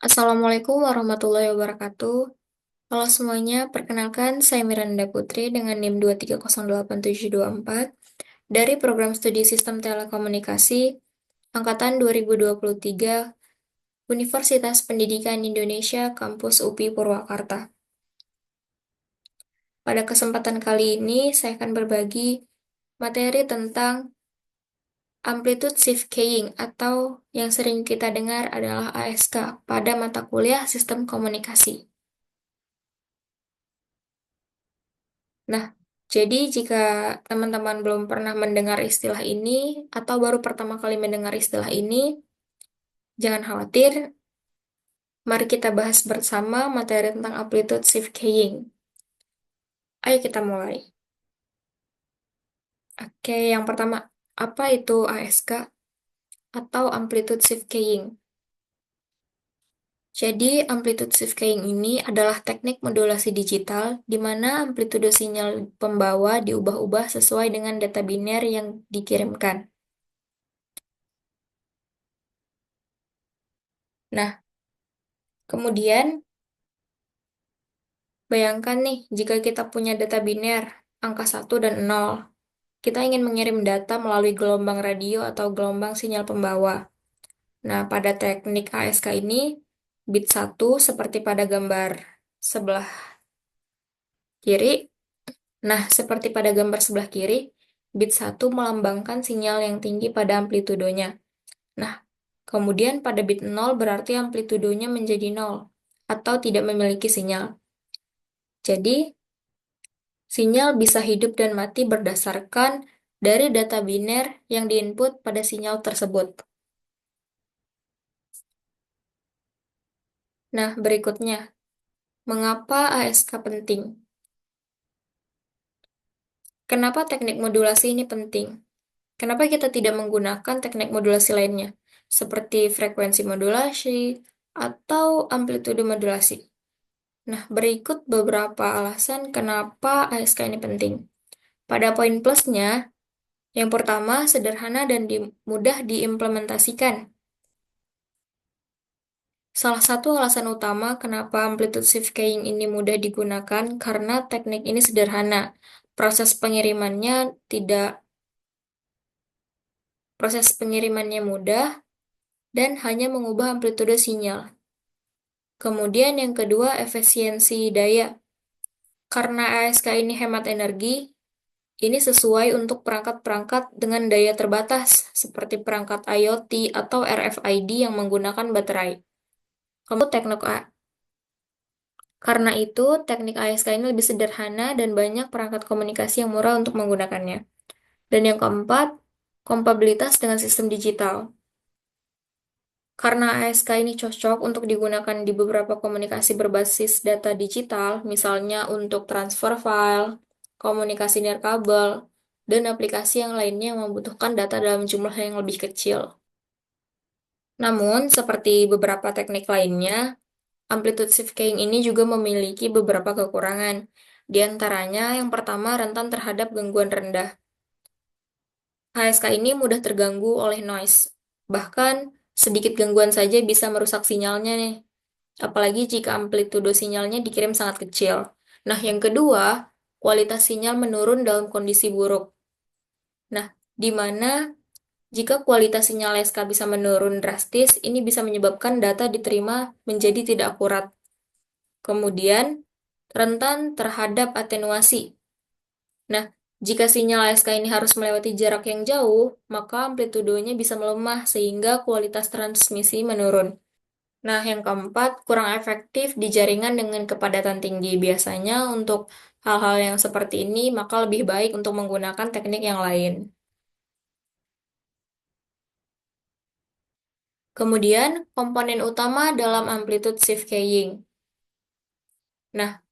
Assalamualaikum warahmatullahi wabarakatuh. Halo semuanya, perkenalkan saya Miranda Putri dengan NIM 2308724 dari Program Studi Sistem Telekomunikasi Angkatan 2023 Universitas Pendidikan Indonesia Kampus UPI Purwakarta. Pada kesempatan kali ini, saya akan berbagi materi tentang amplitude shift keying atau yang sering kita dengar adalah ASK pada mata kuliah Sistem Komunikasi. Nah, jadi jika teman-teman belum pernah mendengar istilah ini atau baru pertama kali mendengar istilah ini, jangan khawatir. Mari kita bahas bersama materi tentang amplitude shift keying. Ayo kita mulai. Oke, yang pertama, apa itu ASK atau amplitude shift keying? Jadi, amplitude shift keying ini adalah teknik modulasi digital di mana amplitude sinyal pembawa diubah-ubah sesuai dengan data biner yang dikirimkan. Nah, kemudian bayangkan nih, jika kita punya data biner, angka 1 dan 0, kita ingin mengirim data melalui gelombang radio atau gelombang sinyal pembawa. Nah, pada teknik ASK ini, bit 1 seperti pada gambar sebelah kiri. Nah, seperti pada gambar sebelah kiri, bit 1 melambangkan sinyal yang tinggi pada amplitudonya. Nah, kemudian pada bit 0 berarti amplitudonya menjadi 0 atau tidak memiliki sinyal. Jadi, sinyal bisa hidup dan mati berdasarkan dari data biner yang diinput pada sinyal tersebut. Nah, berikutnya, mengapa ASK penting? Kenapa teknik modulasi ini penting? Kenapa kita tidak menggunakan teknik modulasi lainnya, seperti frekuensi modulasi atau amplitude modulasi? Nah, berikut beberapa alasan kenapa ASK ini penting. Pada poin plusnya, yang pertama, sederhana dan mudah diimplementasikan. Salah satu alasan utama kenapa amplitude shift keying ini mudah digunakan karena teknik ini sederhana. Proses pengirimannya tidak proses pengirimannya mudah dan hanya mengubah amplitude sinyal. Kemudian yang kedua, efisiensi daya. Karena ASK ini hemat energi, ini sesuai untuk perangkat-perangkat dengan daya terbatas seperti perangkat IoT atau RFID yang menggunakan baterai. Kemudian Karena itu, teknik ASK ini lebih sederhana dan banyak perangkat komunikasi yang murah untuk menggunakannya. Dan yang keempat, kompatibilitas dengan sistem digital. Karena ASK ini cocok untuk digunakan di beberapa komunikasi berbasis data digital, misalnya untuk transfer file, komunikasi nirkabel, dan aplikasi yang lainnya yang membutuhkan data dalam jumlah yang lebih kecil. Namun, seperti beberapa teknik lainnya, amplitude shift keying ini juga memiliki beberapa kekurangan. Di antaranya, yang pertama, rentan terhadap gangguan rendah. HSK ini mudah terganggu oleh noise. Bahkan, sedikit gangguan saja bisa merusak sinyalnya nih. Apalagi jika amplitudo sinyalnya dikirim sangat kecil. Nah, yang kedua, kualitas sinyal menurun dalam kondisi buruk. Nah, di mana jika kualitas sinyal SK bisa menurun drastis, ini bisa menyebabkan data diterima menjadi tidak akurat. Kemudian, rentan terhadap atenuasi. Nah, jika sinyal ASK ini harus melewati jarak yang jauh, maka amplitudonya bisa melemah sehingga kualitas transmisi menurun. Nah, yang keempat, kurang efektif di jaringan dengan kepadatan tinggi. Biasanya untuk hal-hal yang seperti ini, maka lebih baik untuk menggunakan teknik yang lain. Kemudian, komponen utama dalam amplitude shift keying. Nah,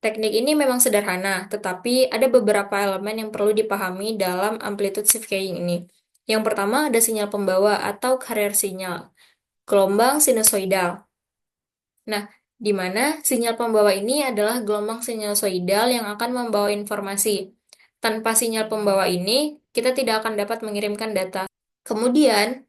teknik ini memang sederhana, tetapi ada beberapa elemen yang perlu dipahami dalam amplitude shift keying ini. Yang pertama ada sinyal pembawa atau carrier sinyal, gelombang sinusoidal. Nah, di mana sinyal pembawa ini adalah gelombang sinusoidal yang akan membawa informasi. Tanpa sinyal pembawa ini, kita tidak akan dapat mengirimkan data. Kemudian,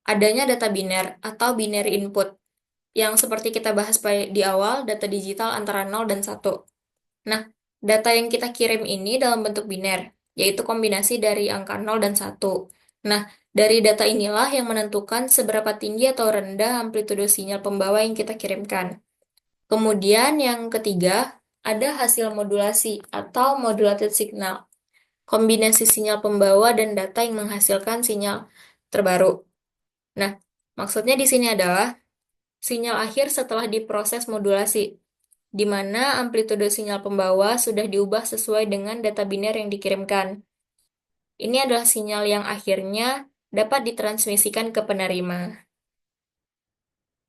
adanya data biner atau binary input. yang seperti kita bahas di awal, data digital antara 0 dan 1. Nah, data yang kita kirim ini dalam bentuk biner, yaitu kombinasi dari angka 0 dan 1. Nah, dari data inilah yang menentukan seberapa tinggi atau rendah amplitudo sinyal pembawa yang kita kirimkan. Kemudian yang ketiga, ada hasil modulasi atau modulated signal, kombinasi sinyal pembawa dan data yang menghasilkan sinyal terbaru. Nah, maksudnya di sini adalah sinyal akhir setelah diproses modulasi, di mana amplitudo sinyal pembawa sudah diubah sesuai dengan data biner yang dikirimkan. Ini adalah sinyal yang akhirnya dapat ditransmisikan ke penerima.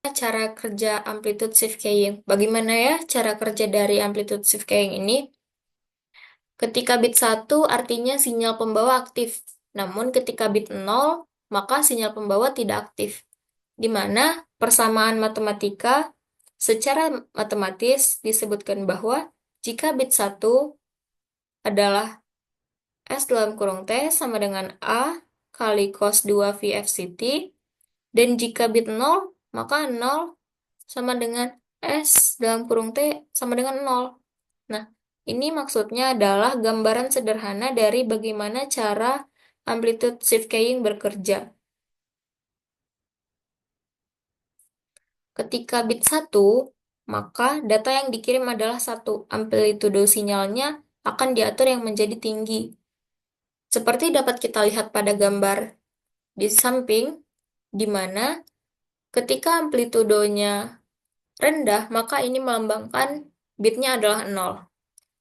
Cara kerja amplitude shift keying. Bagaimana ya cara kerja dari amplitude shift keying ini? Ketika bit 1 artinya sinyal pembawa aktif, namun ketika bit 0 maka sinyal pembawa tidak aktif. Di mana persamaan matematika secara matematis disebutkan bahwa jika bit 1 adalah S dalam kurung T sama dengan A kali cos 2 VFCT, dan jika bit 0, maka 0 sama dengan S dalam kurung T sama dengan 0. Nah, ini maksudnya adalah gambaran sederhana dari bagaimana cara amplitude shift keying bekerja. Ketika bit 1, maka data yang dikirim adalah 1. Amplitudo sinyalnya akan diatur yang menjadi tinggi. Seperti dapat kita lihat pada gambar di samping, di mana ketika amplitudonya rendah, maka ini melambangkan bitnya adalah 0.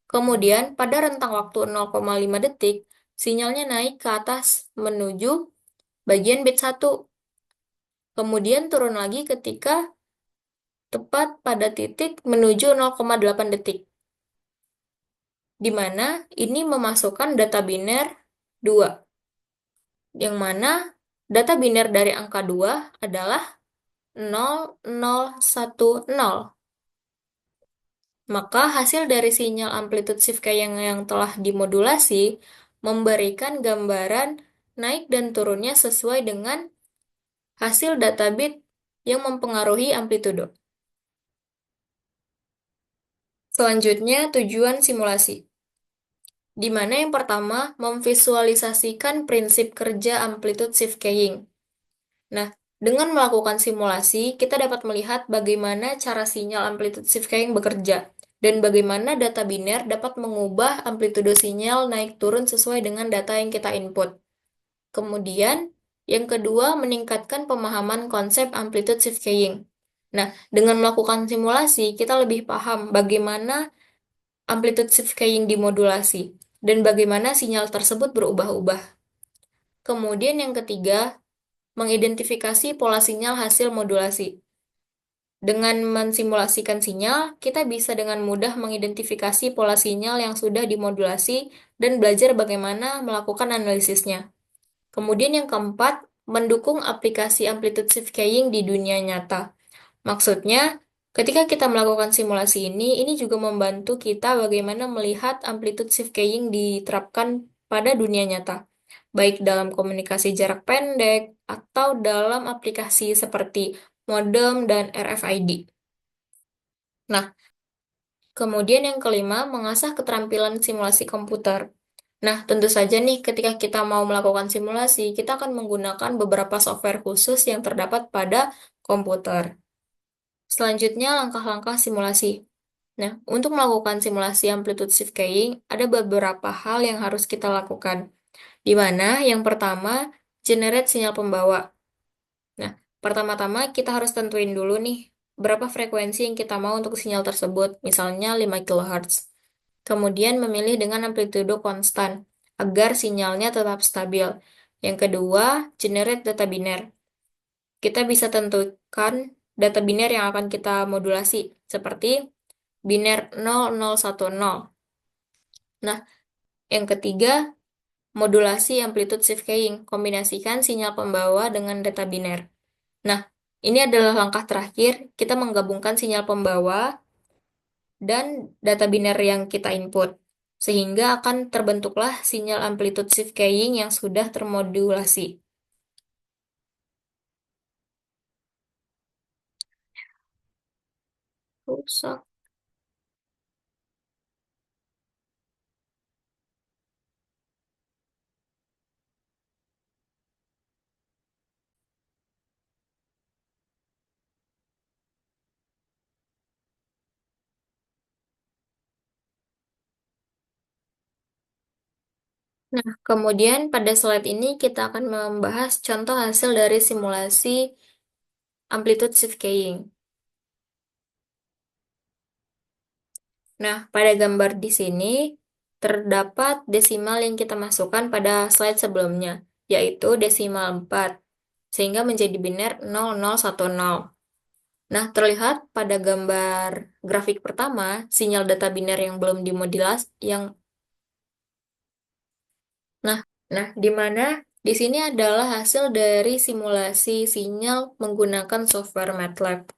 Kemudian, pada rentang waktu 0,5 detik, sinyalnya naik ke atas menuju bagian bit 1. Kemudian turun lagi ketika tepat pada titik menuju 0,8 detik, di mana ini memasukkan data biner 2, yang mana data biner dari angka 2 adalah 0010. Maka hasil dari sinyal amplitude shift yang telah dimodulasi memberikan gambaran naik dan turunnya sesuai dengan hasil data bit yang mempengaruhi amplitudo. Selanjutnya, tujuan simulasi. Di mana yang pertama, memvisualisasikan prinsip kerja amplitude shift keying. Nah, dengan melakukan simulasi, kita dapat melihat bagaimana cara sinyal amplitude shift keying bekerja, dan bagaimana data biner dapat mengubah amplitudo sinyal naik turun sesuai dengan data yang kita input. Kemudian, yang kedua, meningkatkan pemahaman konsep amplitude shift keying. Nah, dengan melakukan simulasi, kita lebih paham bagaimana amplitude shift keying dimodulasi, dan bagaimana sinyal tersebut berubah-ubah. Kemudian yang ketiga, mengidentifikasi pola sinyal hasil modulasi. Dengan mensimulasikan sinyal, kita bisa dengan mudah mengidentifikasi pola sinyal yang sudah dimodulasi dan belajar bagaimana melakukan analisisnya. Kemudian yang keempat, mendukung aplikasi amplitude shift keying di dunia nyata. Maksudnya, ketika kita melakukan simulasi ini juga membantu kita bagaimana melihat amplitude shift keying diterapkan pada dunia nyata, baik dalam komunikasi jarak pendek atau dalam aplikasi seperti modem dan RFID. Nah, kemudian yang kelima, mengasah keterampilan simulasi komputer. Nah, tentu saja nih, ketika kita mau melakukan simulasi, kita akan menggunakan beberapa software khusus yang terdapat pada komputer. Selanjutnya, langkah-langkah simulasi. Nah, untuk melakukan simulasi amplitude shift keying, ada beberapa hal yang harus kita lakukan. Di mana yang pertama, generate sinyal pembawa. Nah, pertama-tama kita harus tentuin dulu nih, berapa frekuensi yang kita mau untuk sinyal tersebut, misalnya 5 kHz. Kemudian memilih dengan amplitudo konstan, agar sinyalnya tetap stabil. Yang kedua, generate data biner. Kita bisa tentukan data biner yang akan kita modulasi, seperti biner 0010. Nah, yang ketiga, modulasi amplitude shift keying, kombinasikan sinyal pembawa dengan data biner. Nah, ini adalah langkah terakhir, kita menggabungkan sinyal pembawa dan data biner yang kita input, sehingga akan terbentuklah sinyal amplitude shift keying yang sudah termodulasi. rusak. Nah, kemudian pada slide ini kita akan membahas contoh hasil dari simulasi amplitude shift keying. Nah, pada gambar di sini terdapat desimal yang kita masukkan pada slide sebelumnya, yaitu desimal 4, sehingga menjadi biner 0010. Nah, terlihat pada gambar grafik pertama, sinyal data biner yang belum dimodulasi, nah, di mana di sini adalah hasil dari simulasi sinyal menggunakan software MATLAB.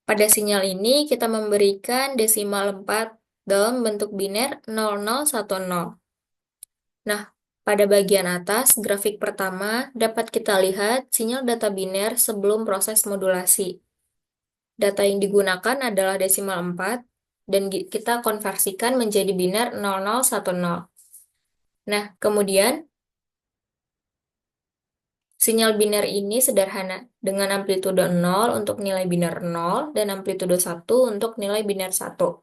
Pada sinyal ini kita memberikan desimal 4 dalam bentuk biner 0010. Nah, pada bagian atas grafik pertama dapat kita lihat sinyal data biner sebelum proses modulasi. Data yang digunakan adalah desimal 4 dan kita konversikan menjadi biner 0010. Nah, kemudian sinyal biner ini sederhana dengan amplitudo 0 untuk nilai biner 0 dan amplitudo 1 untuk nilai biner 1.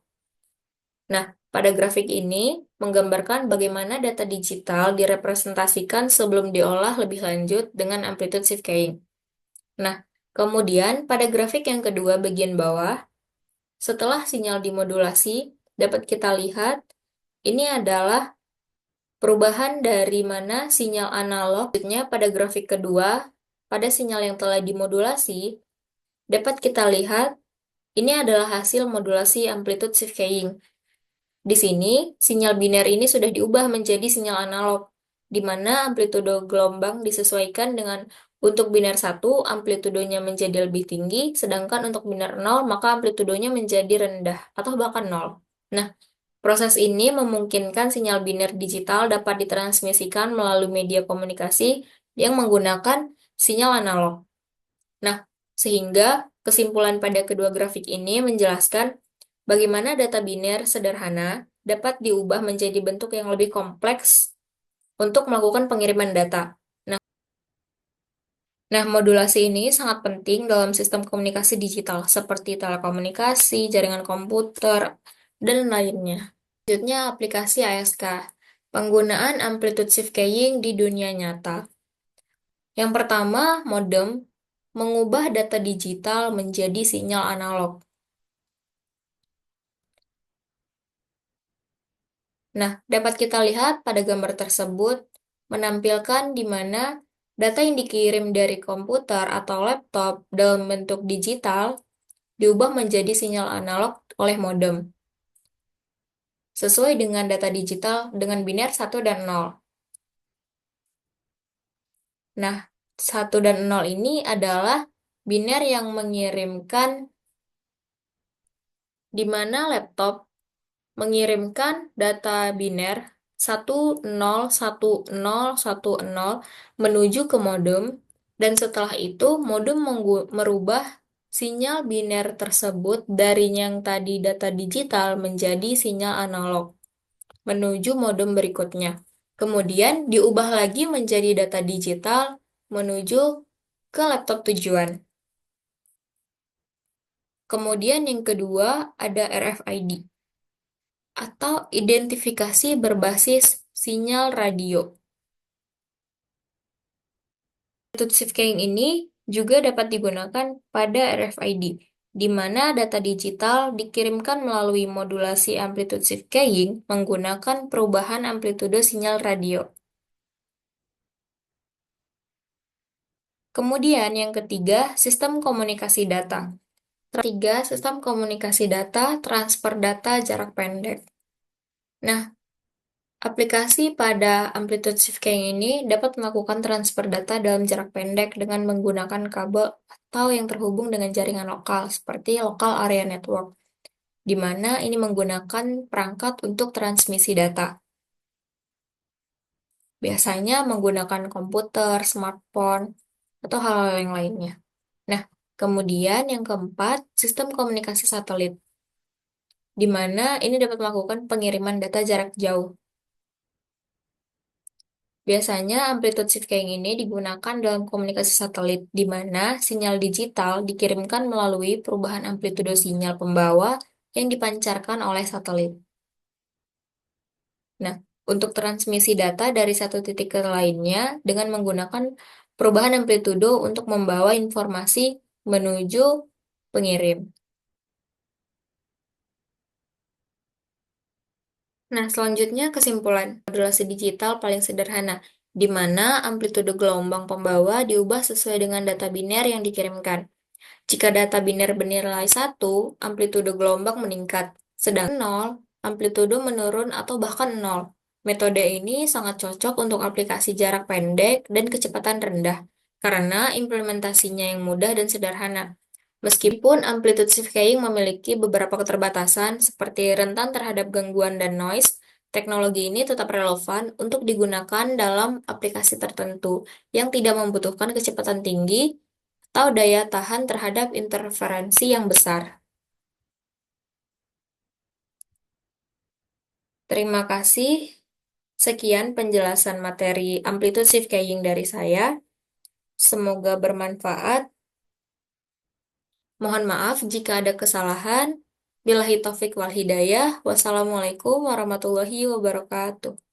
Nah, pada grafik ini menggambarkan bagaimana data digital direpresentasikan sebelum diolah lebih lanjut dengan amplitude shift keying. Nah, kemudian pada grafik yang kedua bagian bawah, setelah sinyal dimodulasi, dapat kita lihat ini adalah perubahan dari mana sinyal analog, maksudnya pada grafik kedua, pada sinyal yang telah dimodulasi, dapat kita lihat ini adalah hasil modulasi amplitude shift keying. Di sini, sinyal biner ini sudah diubah menjadi sinyal analog, di mana amplitudo gelombang disesuaikan dengan untuk biner 1, amplitudonya menjadi lebih tinggi, sedangkan untuk biner 0, maka amplitudonya menjadi rendah, atau bahkan 0. Nah, proses ini memungkinkan sinyal biner digital dapat ditransmisikan melalui media komunikasi yang menggunakan sinyal analog. Nah, sehingga kesimpulan pada kedua grafik ini menjelaskan bagaimana data biner sederhana dapat diubah menjadi bentuk yang lebih kompleks untuk melakukan pengiriman data. Nah, modulasi ini sangat penting dalam sistem komunikasi digital seperti telekomunikasi, jaringan komputer, dan lainnya. Selanjutnya, aplikasi ASK. Penggunaan amplitude shift keying di dunia nyata. Yang pertama, modem mengubah data digital menjadi sinyal analog. Nah, dapat kita lihat pada gambar tersebut menampilkan di mana data yang dikirim dari komputer atau laptop dalam bentuk digital diubah menjadi sinyal analog oleh modem, sesuai dengan data digital dengan biner 1 dan 0. Nah, 1 dan 0 ini adalah biner yang mengirimkan di mana laptop mengirimkan data biner 101010 menuju ke modem, dan setelah itu modem merubah sinyal biner tersebut dari yang tadi data digital menjadi sinyal analog menuju modem berikutnya. Kemudian diubah lagi menjadi data digital menuju ke laptop tujuan. Kemudian yang kedua ada RFID atau identifikasi berbasis sinyal radio. Metode shift keying ini juga dapat digunakan pada RFID, di mana data digital dikirimkan melalui modulasi amplitude shift keying menggunakan perubahan amplitude sinyal radio. Kemudian yang ketiga, sistem komunikasi data. Ketiga, sistem komunikasi data, transfer data jarak pendek. Nah, aplikasi pada amplitude shift keying ini dapat melakukan transfer data dalam jarak pendek dengan menggunakan kabel atau yang terhubung dengan jaringan lokal, seperti local area network, di mana ini menggunakan perangkat untuk transmisi data. Biasanya menggunakan komputer, smartphone, atau hal-hal yang lainnya. Nah, Kemudian yang keempat, sistem komunikasi satelit, di mana ini dapat melakukan pengiriman data jarak jauh. Biasanya amplitude shifting ini digunakan dalam komunikasi satelit, di mana sinyal digital dikirimkan melalui perubahan amplitudo sinyal pembawa yang dipancarkan oleh satelit. Nah, untuk transmisi data dari satu titik ke lainnya dengan menggunakan perubahan amplitudo untuk membawa informasi menuju pengirim. Nah, selanjutnya kesimpulan modulasi digital paling sederhana, di mana amplitudo gelombang pembawa diubah sesuai dengan data biner yang dikirimkan. Jika data biner bernilai 1, amplitudo gelombang meningkat, sedang 0, amplitudo menurun atau bahkan 0. Metode ini sangat cocok untuk aplikasi jarak pendek dan kecepatan rendah, karena implementasinya yang mudah dan sederhana. Meskipun amplitude shifting memiliki beberapa keterbatasan, seperti rentan terhadap gangguan dan noise, teknologi ini tetap relevan untuk digunakan dalam aplikasi tertentu yang tidak membutuhkan kecepatan tinggi atau daya tahan terhadap interferensi yang besar. Terima kasih. Sekian penjelasan materi amplitude shifting dari saya. Semoga bermanfaat. Mohon maaf jika ada kesalahan. Billahi taufik wal hidayah. Wassalamualaikum warahmatullahi wabarakatuh.